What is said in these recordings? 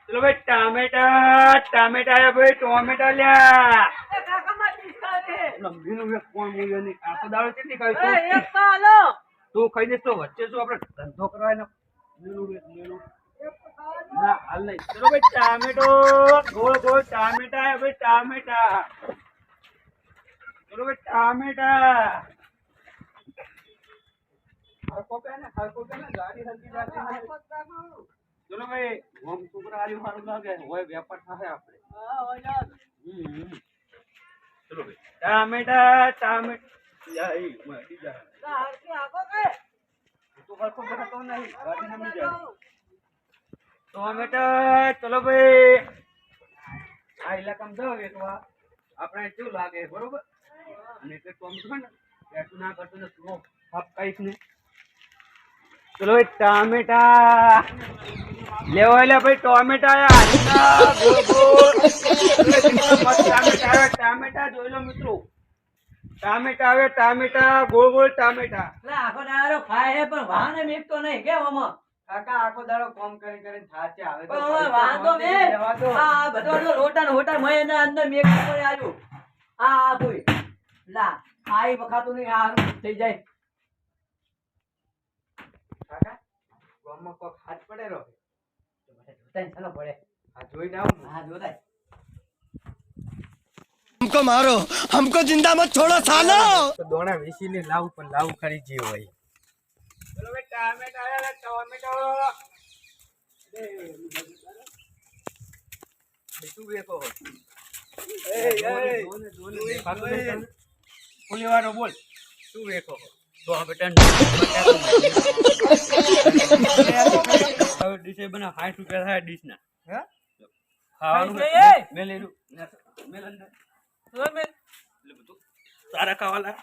चलो भाई टामेटा टामेटा है भाई टोमेटा लिया લંબીનું એક કોણ મૂલ્ય નહીં આખો દાડો કેટલી ખાય તો ખાઈ દેસ તો વચ્ચે શું આપણે ધંધો કરવાનો લીલું ના હાલ નહીં ચલો ભાઈ ટામેટો ગોળ ગોળ ટામેટા है भाई टामेटा चलो भाई टामेटा हरको पे ना गाड़ी हल्की जाती है चलो भाई हम छुकरा आली मारू लागे ओए व्यापार थासे आपणे हां हो जा चलो भाई टामेटा या ई मरी जा हरकी आगो के तो हरको बेटा तो नहीं गाड़ी में जा टोमेटा चलो भाई આ ઇલાકામાં જાવ એકવાર આપણે શું લાગે બરોબર અને કે ટોમેટો ને એટલું ના કરતો ને સ્લો આપ કઈક ને चलो भाई टामेटा ले भाई टोमेटा टामेटा જોઈ લો મિત્રો टामेटा આવે टामेटा ગોળ ગોળ टामेटा આખો દાડો ખાય હે પણ વાહને મેકતો નહીં કેમ આમાં કાકા આખો દાડો કામ કરી કરીને થાચે આવે તો વાંધો મે આ બધો રોટા ને હોટા મયના અંદર મેકતો પડે આજો આ કોઈ લા આઈ વખાતું નહીં આ થઈ જાય કાકા ગામમાં કોક હાથ પડે રો તો મને જોતાઈ ચાલો પડે આ જોઈ નાવ હા જોતાઈ हमको मारो हमको जिंदा मत छोड़ो सालो તો દોણા વેસી ને લાવ પણ લાવ ખરી જી હોય ચલો ભાઈ ટામેટા આયા ટોમેટો બેટુ વેકો એ પુલીવાળો બોલ શું વેકો તો આ બેટા હવે ડીશ બના 60 રૂપિયા થાય ડીશ ના હે ખાવાનું મે લેરું મેલન તો મે લે બધું તારા ખાવાલા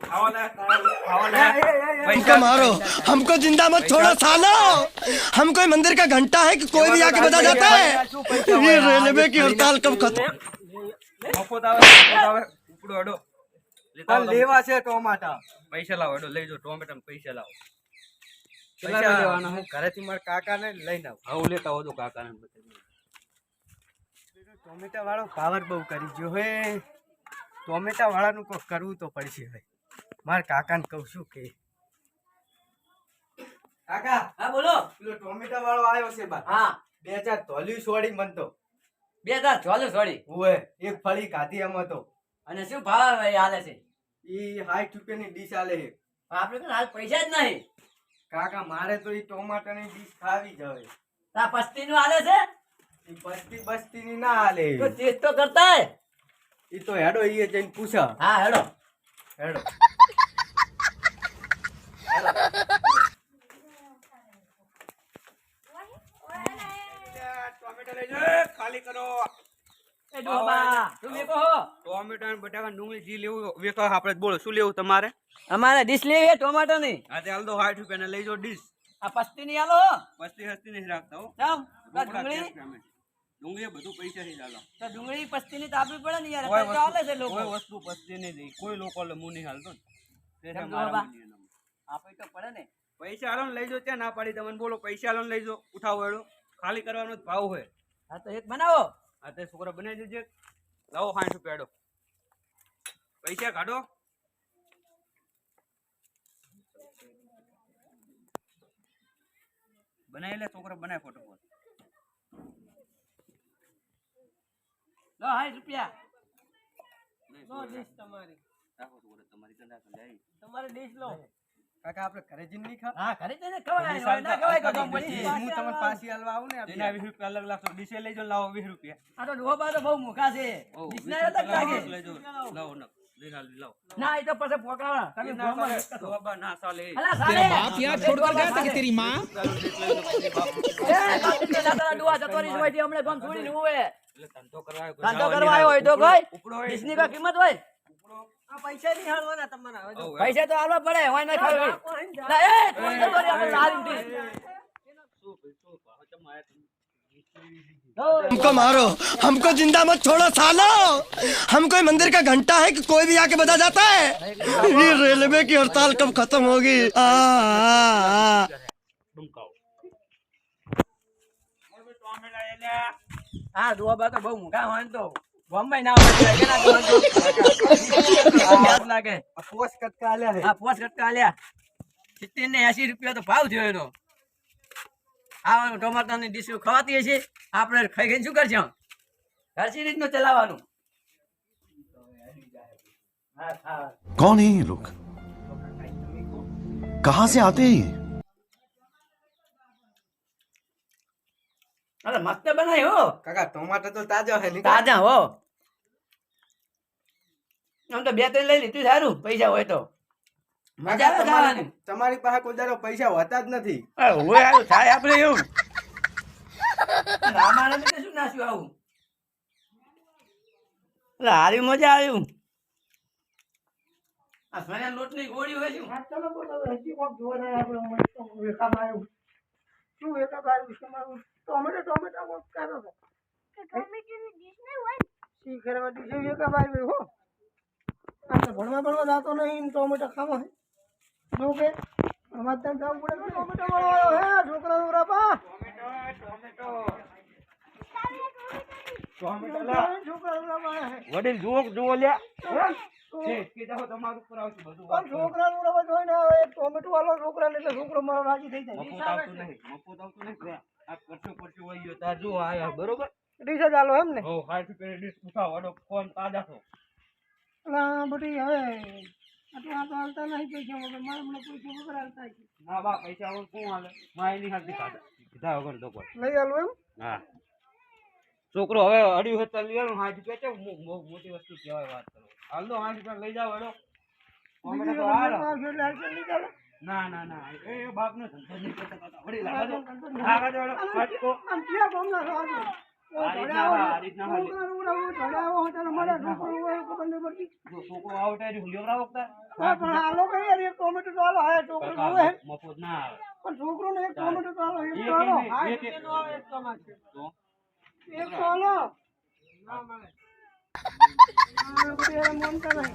हमको मारो हमको जिंदा मत छोड़ो सालो हम कोई मंदिर का घंटा है कि कोई भी आके बता जाता है ये रेलवे की हड़ताल कब खत्म મફત આવે ઉપડો અડો લેવા છે ટોમાટા પૈસા લાવો અડો લઈ જો ટોમેટા પૈસા લાવો પૈસા લેવાના હે ઘરેથી માર કાકાને લઈને આવ આવું લેતા હો તો કાકાને બતાવી ટોમેટા વાળો પાવર બહુ કરી ગયો હે ટોમેટા વાળાનું કોઈ કરવું તો પડશે ભાઈ માર કાકાને કહું છું કે કાકા હા બોલો પેલો ટોમેટા વાળો આવ્યો છે બા હા 2000 ધોલી છોડી મન તો 2000 છોડી ઓએ એક ફળી કાધી એમ હતો અને શું ભાવ હાલે છે ઈ 60 રૂપિયાની ડીશ આલે છે આપણે તો હાલ પૈસા જ નહીં કાકા મારે તો ઈ ટોમાટાની ડીશ ખાવી જ હવે તા પસ્તી નું હાલે છે ઈ બસ્તીની ના આલે તો ટેસ્ટ તો કરતા હે ઈ તો હેડો ઈ જઈને પૂછા હા હેડો હેડો ટોમેટો લઈ જા ખાલી કરો એ ડોબા તું મેકો હો ટોમેટો અને બટાકા ડુંગળી જી લેવું વેકો આપણે બોલો શું લેવું તમારે અમારે ડીશ લેવી ટોમેટો ની હા તે હાલ દો 60 રૂપિયા ને લઈ જો ડીશ આ પસ્તી ની આલો પસ્તી હસ્તી નહીં રાખતા હો ચમ ડુંગળી ડુંગળી બધું પૈસા થી ચાલો તો ડુંગળી પસ્તી ની તાપવી પડે ને યાર કોઈ તો ચાલે છે લોકો કોઈ વસ્તુ પસ્તી નહીં દે કોઈ લોકો લે મુની હાલતો ને તે કેમ મારા બાબા? મુની એના. આપે તો પડે ને પૈસા આલો ને લઈ જો ત્યાં ના પાડી તમને બોલો પૈસા આલો ને લઈ જો ઉઠાવો એડો ખાલી કરવાનો જ ભાવ હોય હા તો એક બનાવો આ તે છોકરા બનાવી દેજે લાવો 60 રૂપિયા એડો પૈસા કાઢો બનાવી લે છોકરા બનાય ફોટોફોટ લો 60 રૂપિયા લો ડીશ તમારી રાખો છોકરા તમારી કંદા જાય તમારે ડીશ લો કાકા આપણે ઘરે જઈને નહીં ખા હા ઘરે જઈને ખવાય ના ખવાય તો મળી હું તમને પાછી હાલવા આવું ને તેના 20 રૂપિયા અલગ લાગતો ડીશે લઈ જો લાવો 20 રૂપિયા આ તો ડોબા તો બહુ મુખા છે ડીશ ના અલગ લાગે લઈ જો લાવો ન લઈ હાલ લાવો ના એ તો પછી પોકાવા તમે ના ગોમાં ચાલે, બાબા ના ચાલે અલા સાલે बाप यहाँ छोड़कर गया था कि तेरी माँ એ કાપી દે દાદા ડુઆ જતોરી જોઈ દે હમણે ગમ છોડી ને ઉવે એટલે ધંધો કરવા આવ્યો ધંધો કરવા આવ્યો હોય તો કોઈ ઉપડો હોય ડીશ ની કા કિંમત હોય આ પૈસા નહીં હાલવાના તમારા પૈસા તો આલવા પડે હોય ના ખાવે લા એ કોઈ તો કરી આપણે લારી ડીશ हमको मारो हमको जिंदा मत छोड़ो सालो हम कोई मंदिर का घंटा है कि कोई भी आके बता जाता है ये रेलवे की हड़ताल कब खत्म होगी હા દોબા તો બહુ મોટા હોય ને તો બોમ્બે ના હોય કે ના યાદ લાગે પોસ્ટ કટકા આલ્યા હે આ પોસ કટકા આલ્યા 70 ને 80 રૂપિયા તો ભાવ થયો એનો આ ટોમેટાની ડીશ ખવાતી હશે આપણે ખાઈ ખાઈને શું કરશું ઘરસી રીતનું ચલાવવાનું कौन है ये लोग कहां से आते हैं ये અરે મસ્ત બનાવી હો કાકા ટોમાટો તો તાજા હે તાજા હો આમ તો બે ત્રણ લઈ લીધું સારું પૈસા હોય તો મજા આવે ખાવાની તમારી પાસે કોઈ દાડો પૈસા હોતા જ નથી હોય સારું થાય આપણે એવું રામાયણ શું નાખ્યું આવું એટલે હારી મજા આવ્યું આ સોના લોટની ગોળી હોય શું ભણવા જાતો નહીં ટોમેટો ખાવા જો કે અમારે ત્યાં જવું પડે ટોમેટો વાળો હે છોકરા છોકરા વડીલ જુઓ જુઓ લ્યા તમારું ઉપર આવશે બધું છોકરા નું જોઈને આવે ટોમેટો વાળો છોકરા ને છોકરો મારો રાજી થઈ જાય મફત આવતું નહીં આ કરશું હોય ગયો તાર જો આયા બરોબર ડીશ જ આલો એમ ને 60 રૂપિયા ડીશ ઉઠાવવાનો ફોન તાજા છો બધી હવે આટલું આ તો હાલતા નહીં પૈસા વગર મારે મને પૈસા વગર હાલતા છે ના બા પૈસા વગર કોણ હાલે માય નહીં હાલતી ખાતા કીધા વગર તો કોઈ લઈ આલો એમ હા છોકરો હવે અડી હતા લઈ આવું 60 રૂપિયા છે મોટી વસ્તુ કહેવાય વાત કરો હાલ દો 60 રૂપિયા લઈ જાવ હેડો ટોમેટો તો હાલો ના ના ના એ બાપ નો ધંધો નહીં કરતા વડી લાગા દો લાગા દો ફટકો આમ ક્યાં બોમના છો આ રીતના હાલે છોકરો આવટારી હુલિયો રાવતા પણ આલો કઈ યાર એક ટોમેટો તો આલો હા છોકરો જોવે મફત ના આવે પણ છોકરો ને એક ટોમેટો તો આલો એક તો આલો એક તો આલો ના મળે મમતા નહીં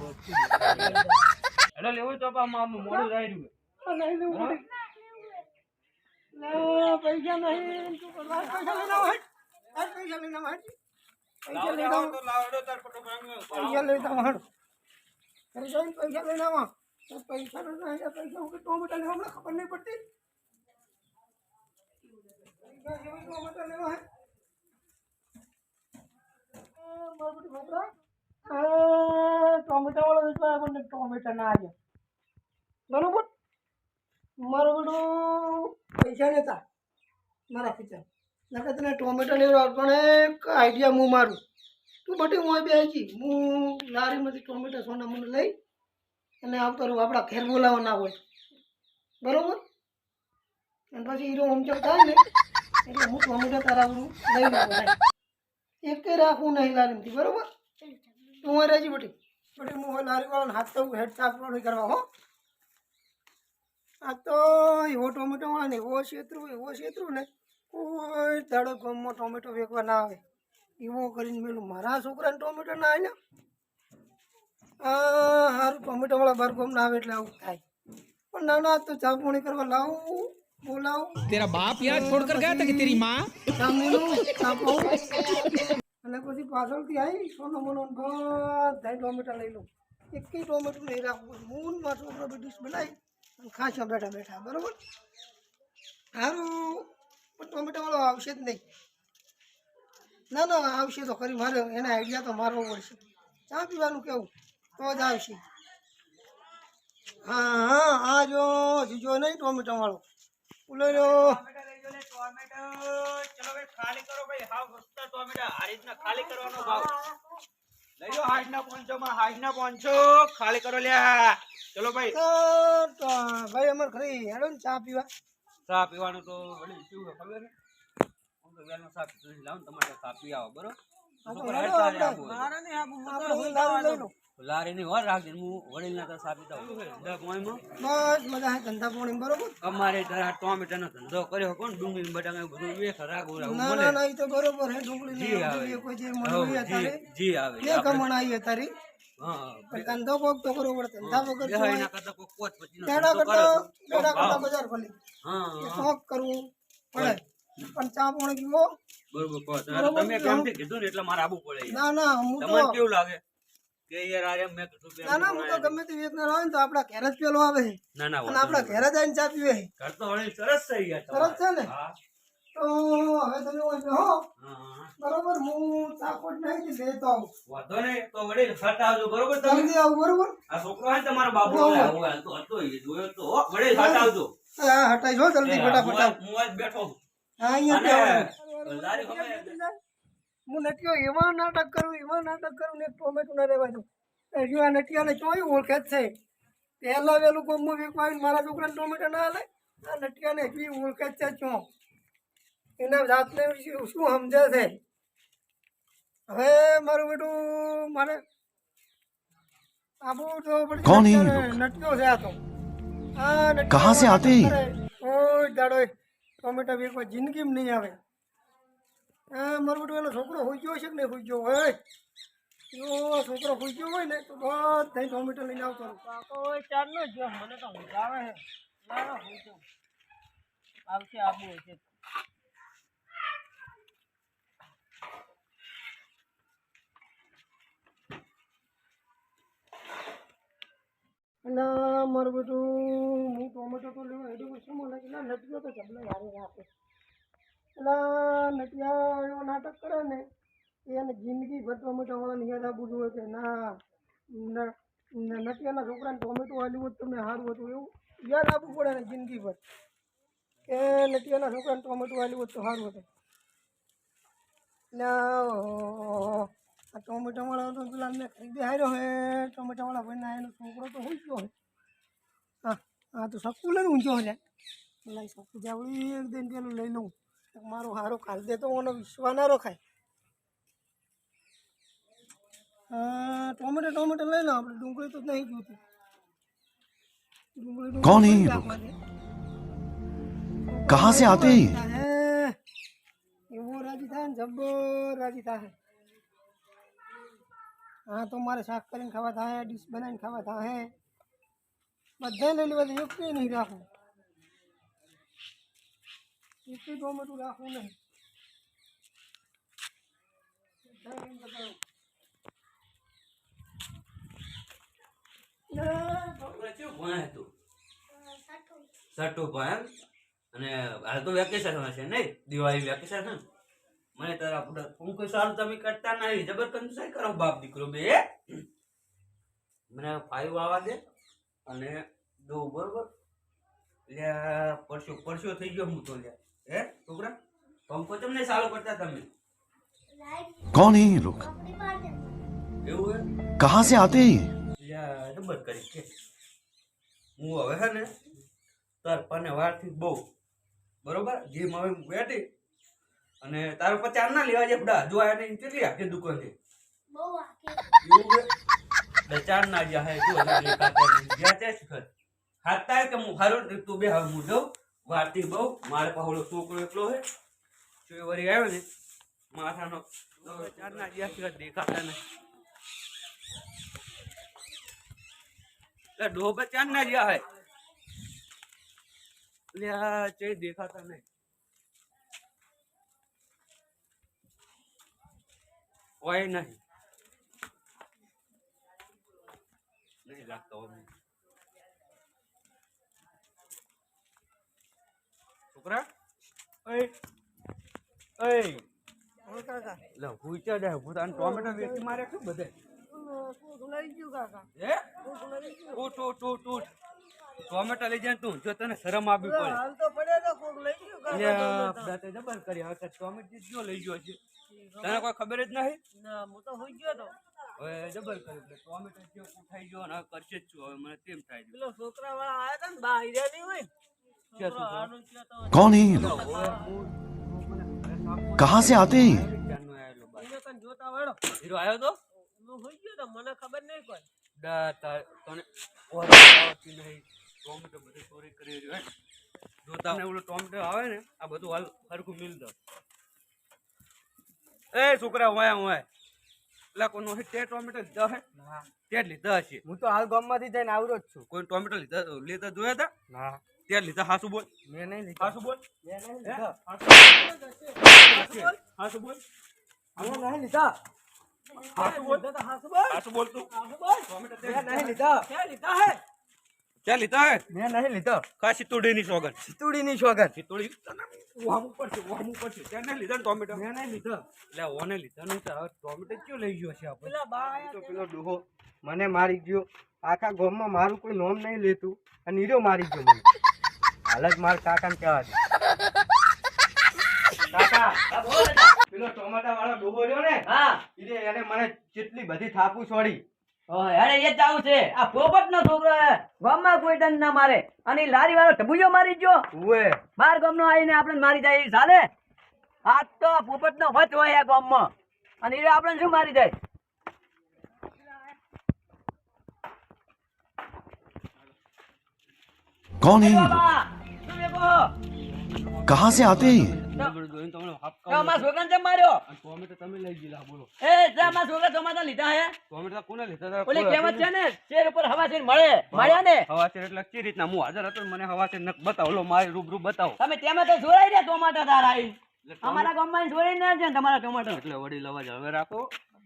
હેડો લેવું તો પા મામું મોડું રહી રહ્યું નહીં લેવું ના પૈસા નહીં તું કરવા પૈસા લઈને આવ હટ પૈસા લઈને આવ હટ પૈસા લઈને આવ તો લાવડો તાર ફોટો પૈસા લઈને આવ હટ અરે જોઈને પૈસા લઈને આવ તો પૈસા તો નહીં પૈસા હું ટોમેટા લેવા મને ખબર નહીં પડતી પૈસા જેવી ટોમેટા લેવા હે મારું છોકરા ટોમેટા વાળો વિચાર પણ ટોમેટા ના આવ્યા બરોબર મારું બધું પૈસા લેતા મારા પિતા નકર તને ટોમેટો લેવા પણ એક આઈડિયા હું મારું તું બધી હું બેસી હું લારીમાંથી ટોમેટો સોના મને લઈ અને આવતો રહું આપણા ઘેર બોલાવવા ના હોય બરોબર અને પછી હીરો હમચક થાય ને એટલે હું ટોમેટો તારા લઈ લઉં એક રાખવું નહીં લારીમાંથી બરોબર તું હોય રહેજી બધી બધી હું લારી વાળાને હાથ તો હેડ સાફ કરવા હો આ તો એવો ટોમેટો હોય ને એવો છેતરું ને કોઈ દાડો ગામમાં ટોમેટો વેચવા ના આવે એવો કરીને મેલું મારા છોકરાને ટોમેટો ના આવે ને સારું ટોમેટો વાળા બાર ગામ ના આવે એટલે આવું થાય પણ ના ના તો ચા પાણી કરવા લાવું બોલાવું तेरा बाप यहाँ छोड़कर गया था कि तेरी माँ ચા મેલું ચા પાઉં અને પછી પાછળથી આવી સોનો મોનો બધા ટોમેટા લઈ લઉં એક ટોમેટો નહીં રાખવું મૂન માં છોકરો બી ડીશ બનાવી ખાસા બેઠા બેઠા બરોબર સારું પણ ટોમેટો વાળો આવશે જ નહીં ના ના આવશે તો ખરી મારે એના આઈડિયા તો મારવો પડશે ચા પીવાનું કેવું તો જ આવશે હા હા આ જો જીજો નહીં ટોમેટો વાળો બોલો ચલો ભાઈ ખાલી કરો ભાઈ હાવ સસ્તા ટોમેટા આ રીતના ખાલી કરવાનો ભાવ લઈ લો 60 ના 500 માં 60 ના 500 ખાલી કરો લ્યા ચલો ભાઈ ભાઈ અમારે ખરી હેડો ને ચા પીવા ચા પીવાનું તો વળી શું ખબર છે હું તો વેલનો ચા પીતો નથી લાવ તમારે ચા પી આવો બરોબર લારી ની વાર રાખજે હું વડીલ ના તો ચા પીતા હું બસ મજા હે ધંધા પાણી બરોબર અમારે તારા ટોમેટા નો ધંધો કર્યો કોણ ડુંગળી બટાકા બધું વેખ રાગ ના ના ના ઈ તો બરોબર હે ડુંગળી ને કોઈ જે મળી તારે જી આવે કે કમણ આવી તારી હા ધંધો કોક તો કરવો પડે ધંધા વગર તો એના કરતા કોઈ કોચ પછી તેડા કરતા બજાર ખોલી હા શોખ કરવું પડે પણ ચા પાણી પીવો બરોબર કહો. તમે કેમથી કીધું ને એટલે મારે આવવું પડે. ના ના હું તમને તો કેવું લાગે કે યાર આ એમ મેં કીધું ના ના હું તો ગમે તે વેચનાર આવે ને તો આપણા ઘેર જ પેલો આવે છે ના ના અને આપણા ઘેર જ આવીને ચા પીવે છે. કરતો વળી સરસ થઈ ગયા સરસ છે ને? હા તો હવે તમે ઓય બેહો. હા બરોબર હું ચાકોટ નહીં લેતો આવું. વાંધો નહીં તો વળી હટાવજો બરોબર તમે જલ્દી આવું બરોબર. આ છોકરો હોય ને તમારો બાબુ હોવે. હોય તો હતો એ જોયો તો હો, વળી હટાવજો હા હટાઈ જો જલ્દી ફટાફટ આવ. હું આજ બેઠો છું. હા અહીંયા અને લારી ખમે હું નટિયો એવા નાટક કરું ને એક ટોમેટો ના રહેવા દઉં. હજુ આ નટિયાને ચોય ઓળખે જ છે. પહેલા વેલું ગમું વીકવાઈને મારા છોકરાને ટોમેટો ના હાલે. આ નટિયાને હજી ઓળખે જ છે ચો. એના જાતને શું સમજે છે. હવે મારું બેટું મારે આબુ તો કોણ હે ये નટિયો છે આ તો. આ નટિયો कहाँ से आते हैं ये? કોઈ દાડો ટોમેટો વીકવા જિંદગીમાં નહીં આવે. હા મારું બેટું એનો છોકરો હોઈ ગયો છે કે નહીં હોઈ ગયો હોય? જો છોકરો હોઈ ગયો હોય ને તો બધા ટોમેટો લઈને આવતો રહું. કોઈ ચાર નો જો મને તો ઊંઘ આવે છે. ના ના હું તો આવશે આબુ હશે. અને મારું બેટું હું ટોમેટો તો લેવા હેડી પછી મને કે નટિયો તો જબલો યારી રાખે. એટલે નટિયા એવો નાટક કરે ને એને જિંદગી ભર ટોમેટો વાળાને યાદ આપવું જોઈએ કે ના નટિયાના છોકરાને ટોમેટો વાળ્યું હોત તમે સારું હતું એવું યાદ આપવું પડે ને જિંદગી ભર કે નટિયાના છોકરાને ટોમેટો વાળ્યું હોત તો સારું હતું. આ ટોમેટો વાળા તો પેલા મેં ખરીદી હાર્યો હે ટોમેટો વાળા ભાઈ ના એનો છોકરો તો હોય ગયો હે. હા હા તો શકું લઈને ઊંચો હે પેલા શકું જાવડી એક દિન પેલું લઈ લઉં મારો હારો ખાલ દે તો મને વિશ્વા ના રખાય. ટોમેટો લઈ લો આપણે. ડુંગળી તો નહીં જોતી. ડુંગળી कौन है ये लोग? कहाँ से आते हैं ये? એવો રાજી થાય ને જબ્બો રાજી થાય. હા તો મારે શાક કરીને ખાવા થાય ડીશ બનાવીને ખાવા થાય બધા લઈ લેવા એક નહીં રાખવું. એક ટોમેટું રાખવું નહીં. કેવું ભણે તું? છઠ્ઠું ભણે એમ? અને હાલ તો વેકેશન હશે નહીં? દિવાળી વેકેશન છે ને? મને તારા પુડા હું કોઈ સારું તમે કરતા નહીં જબર કંસાઈ કરો બાપ દીકરો બે મને 5 આવવા દે અને 2 બરોબર લે પરસો થઈ ગયો હું તો લે હે છોકરા પંખો તમને ચાલુ કરતા તમે कौन है ये लोग? એવું હે कहाँ से आते हैं ये? લે જબર કરી કે હું હવે હે ને તાર pane વારથી બહુ બરોબર જેમ હવે બેઠી અને તારો 50 ના લેવા જે બડા જો આને કેટલી આખી દુકાન છે બહુ આખી ચાર ના જા હે જો જ્યાં તે શીખર ખાતા કે હું હારો તું બે હવે હું દઉં વારથી બહુ મારે પાહોળો છોકરો એકલો હે જો વરી આવ્યો ને માથાનો ચાર ના જા શીખર દેખાતા ને લે ડોબે ચાર ના જા હે લે ચે દેખાતા નહીં કોઈ નહીં લાગતો છોકરા ઓય ઓય લે પૂછ્યા દે હું તને ટોમેટો વેચી મારે શું બધે લઈ ગયું કાકા. હે ટૂટ ટોમેટો લઈ જાય તું જો તને શરમ આવી પડે હાલ તો પડે તો કોક લઈ ગયું કાકા. તે જબર કરી હવે ટોમેટો જો લઈ ગયો છે તને કોઈ ખબર જ નહીં ના હું તો હોઈ ગયો તો. હવે જબર કરી એટલે ટોમેટો જે ઉઠાઈ ગયો અને હવે કરશે જ છું હવે મને તેમ થાય છે પેલો છોકરા વાળા આયા તા ને બા હીરા નહીં હોય ક્યાં છોકરો છોકરા? આનું કયો તો कौन है ये लोग? कहाँ से आते हैं ये? ક્યારનો આયેલો બાઈ. એને કઈ જોતા વાળો હીરો આવ્યો તો હું હોઈ ગયો તો મને ખબર નહીં કોઈ. તને આવતી નહીં ટોમેટો બધું ચોરી કરી રહ્યો હે જો તમને ઓલો ટોમેટો આવે ને આ બધું હાલ સરખું મિલ દો એ છોકરા હું એટલે કોનો હે તે ટોમેટો લીધા હે તે જ લીધા હશે હું તો હાલ ગામમાંથી જઈને આવરો જ છું. કોઈ ટોમેટો લેતા જોયા હતા ના તે લીધા હાસુ બોલ મેં નહીં લીધા. હાસુ બોલ મેં નહીં હે? લીધા. હાસુ છે હાસુ બોલ મેં નહીં લીધા. હાસુ બોલ હાસુ બોલ. હાસુ બોલ તું હાસુ બોલ. ટોમેટો મેં નહીં લીધા. ક્યાં લીધા હે ક્યાં લીધા હે મેં નહીં લીધા. કા સિત્તુડીની સોગન સિત્તુડીની સોગંદ. સિત્તુડી વામ ઉપર છે ત્યાં નહીં લીધા ને ટોમેટો મેં નહીં લીધા. એટલે ઓને લીધા નહીં તો હવે ટોમેટો ક્યાં લઈ ગયો છે આપણે પેલા બા આયા તો પેલો ડોહો મને મારી ગયો. આખા ગામમાં મારું કોઈ નામ નહીં લેતું અને હીરો મારી ગયો મને. હાલ જ મારા કાકાને કહેવા દે. કાકા પેલો ટોમેટા વાળો ડોહો રહ્યો ને હા એને મને કેટલી બધી થાપું છોડી. અરે એ જ આવું છે આ પોપટ નો છોકરો હે ગામમાં કોઈ દંડ ના મારે અને ઈ લારી વાળો ઢબુયો મારી ગયો ઉવે બાર ગામનો આવીને આપણે મારી જાય ઈ ચાલે આ તો પોપટ નો વચ હોય આ ગામમાં અને ઈ આપણે શું મારી જાય कौन है ये लोग? બાબા, શું દેખો? कहाँ से आते हैं ये? જોઈને તમને તો હપકા મારા છોકરાને કેમ માર્યો ટોમેટો તમે લઈ ગયેલા બોલો એ જા મારા છોકરા ટમાટા લીધા હે ટોમેટો કોને લીધા હતા? ઓલી કહેવત છે ને શેર ઉપર હવા છે મળ્યા ને હવાસેર એટલે કઈ રીતના હું હાજર હતો ને મને હવાસેર નખ બતાવો લો મારી રૂબરૂ બતાવો તમે તેમાં તો જોરાઈ રહ્યા ટોમાટા તારા આઈ અમારા ગામમાં જોરાઈ ના છે ને તમારા ટોમાટો એટલે વડીલ અવાજ હવે રાખો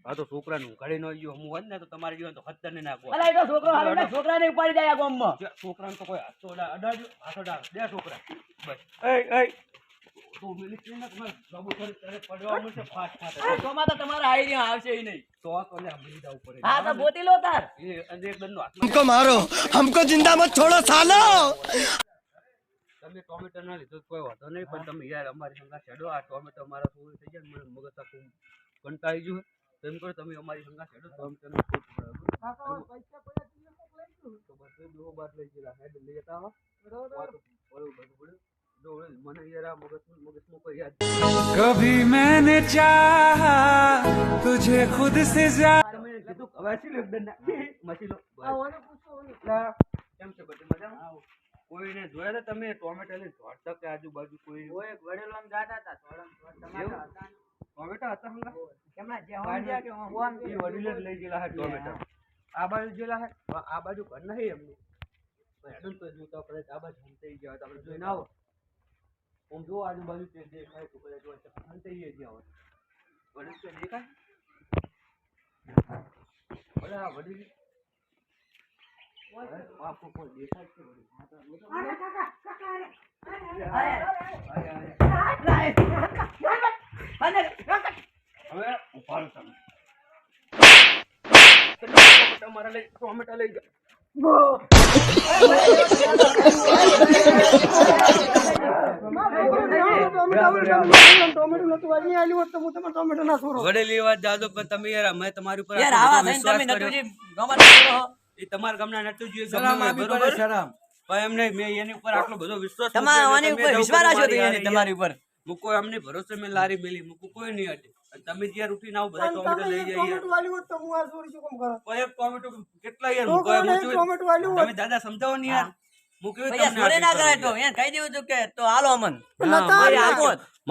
આ તો છોકરાનું ઘડી નો ગયો હું હોત ને તો તમારે જીવન તો ખતર ને નાખવા અલા એ તો છોકરો હારીને છોકરાને ઉપાડી જાય આ ગામમાં છોકરાને તો કોઈ હાથો અડાડ્યો હાથ અડાડ બે છોકરા બસ એ તો મિલિટરી ને તમારે જબુ કરી તારે પડવા મળશે ફાટ ફાટ ટોમાટા તમારા આઈ રહ્યા આવશે ઈ નહીં તો આ તો લે મરી જાવ પડે હા તો બોતી લો તાર એ અને એક દંડનો હાથ हमको मारो हमको जिंदा मत छोड़ो सालो. તમે ટોમેટો ના લીધો તો કોઈ વાંધો નહીં પણ તમે યાર અમારી સંગા છેડો આ ટોમેટો મારા સોળ થઈ જાય મને મગજ આખું કંટાળી ગયું તો એમ કરો તમે અમારી સંગા છેડો તો અમે તમને ખોટ તો બધું દો બાદ લઈ ગયેલા હેડ લઈ જતા હો બરોબર જો મને યાર આ મગજમાં કોઈ યાદ कभी मैंने चाहा तुझे खुद से ज्यादा તમે કીધું હવે શું લે દંડા મસી લો કેમ છે બધે મજામાં કોઈને જોયા હતા તમે ટોમેટો લઈને દોડતા કે આજુબાજુ કોઈ વડેલોમ જાતા હતા ટોમેટો હતા હંગા કેમના જે હોમ ગયા કે હોમ એ વડીલો જ લઈ ગયેલા હે ટોમેટો આ બાજુ જેલા હે આ બાજુ ઘર નહીં એમનું હેડું તો જોતા પડે આ બાજુ હંતાઈ ગયા તો આપણે જોઈને આવો આમ જો આજુબાજુ તે દેખાય તો બધા જોઈ હંતાઈ ગયા હોય વડીલ તો દેખાય ભલે આ વડીલ આપકો કોઈ દેખાય છે વડીલ હવે ઉપાડો તમે તમારા લઈ ટોમેટો લઈ જાઓ વડેલી વાત જાદો પણ તમે યાર મેં તમારી ઉપર યાર આવા થઈને તમે નટુજી ગામમાં કરો એ તમારા ગામના નટુજી બરોબર પણ એમને મેં એની ઉપર આટલો બધો વિશ્વાસ તમારા આની ઉપર વિશ્વાસ રાખ્યો તો એને તમારી ઉપર મૂકો એમને ભરોસે મેં લારી મેલી મૂકો કોઈ નહીં હટે અને તમે જ્યાં ઉઠીને આવો બધા ટોમેટો લઈ જઈએ પણ એક ટોમેટો કેટલા યાર મૂકો તમે દાદા સમજાવો ને યાર મૂક્યો જોડે ના કરાય તો એને કહી દેવું હતું કે તો હાલો અમન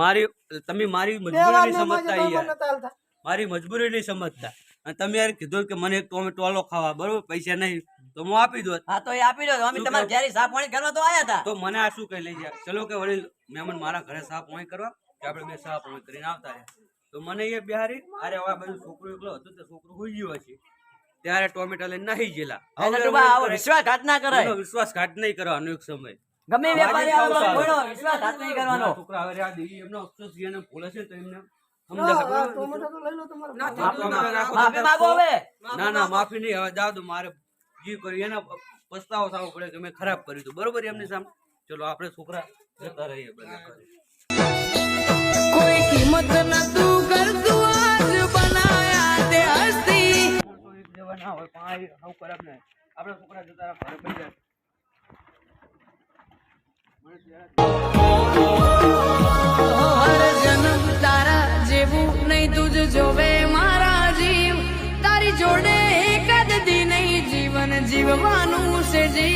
મારી તમે મારી મજબૂરી નહીં સમજતા યાર મારી મજબૂરી નહીં સમજતા અને તમે યાર કીધું કે મને એક ટોમેટો આલો ખાવા બરોબર પૈસા નહીં તો હું આપી દો હા તો એ આપી દો અમે તમારે જ્યારે સાફ પાણી કરવા તો આયા હતા તો મને આ શું કહી લઈ જાય ચલો કે વડીલ મહેમાન મારા ઘરે સાફ પાણી કરવા કે આપણે બે સાફ પાણી કરીને આવતા રહ્યા તો મને એ બિહારી અરે હવે બધું છોકરો એકલો હતો તો છોકરો હોઈ ગયો હશે ત્યારે ટોમેટો લઈને નાહી ગયેલા વિશ્વાસઘાત ના કરાય વિશ્વાસઘાત નહીં કરવાનો એક સમય ગમે વેપારી આવે તો કોઈનો વિશ્વાસઘાત નહીં કરવાનો છોકરા હવે આ દેવી એમનો અફસોસ એને ભૂલે છે તો એમને માફી માંગો હવે ના માફી નહીં હવે જાવ તો મારે જી કર્યું એના પસ્તાવો થવો પડે કે મેં ખરાબ કર્યું હતું બરોબર એમની સામે ચલો આપણે છોકરા જતા રહીએ બધા कोई कीमत न तू कर तू आज बनाया दे हस्ती જેવા ના હોય પણ આ આવું ખરાબ નહીં આપણે છોકરા જતા ઘરે પડી જાય हर जन्म तारा जेवू नहीं तुझ जोवे मारा जीव तारी जोड़े कद दी नहीं जीवन जीववानू से जी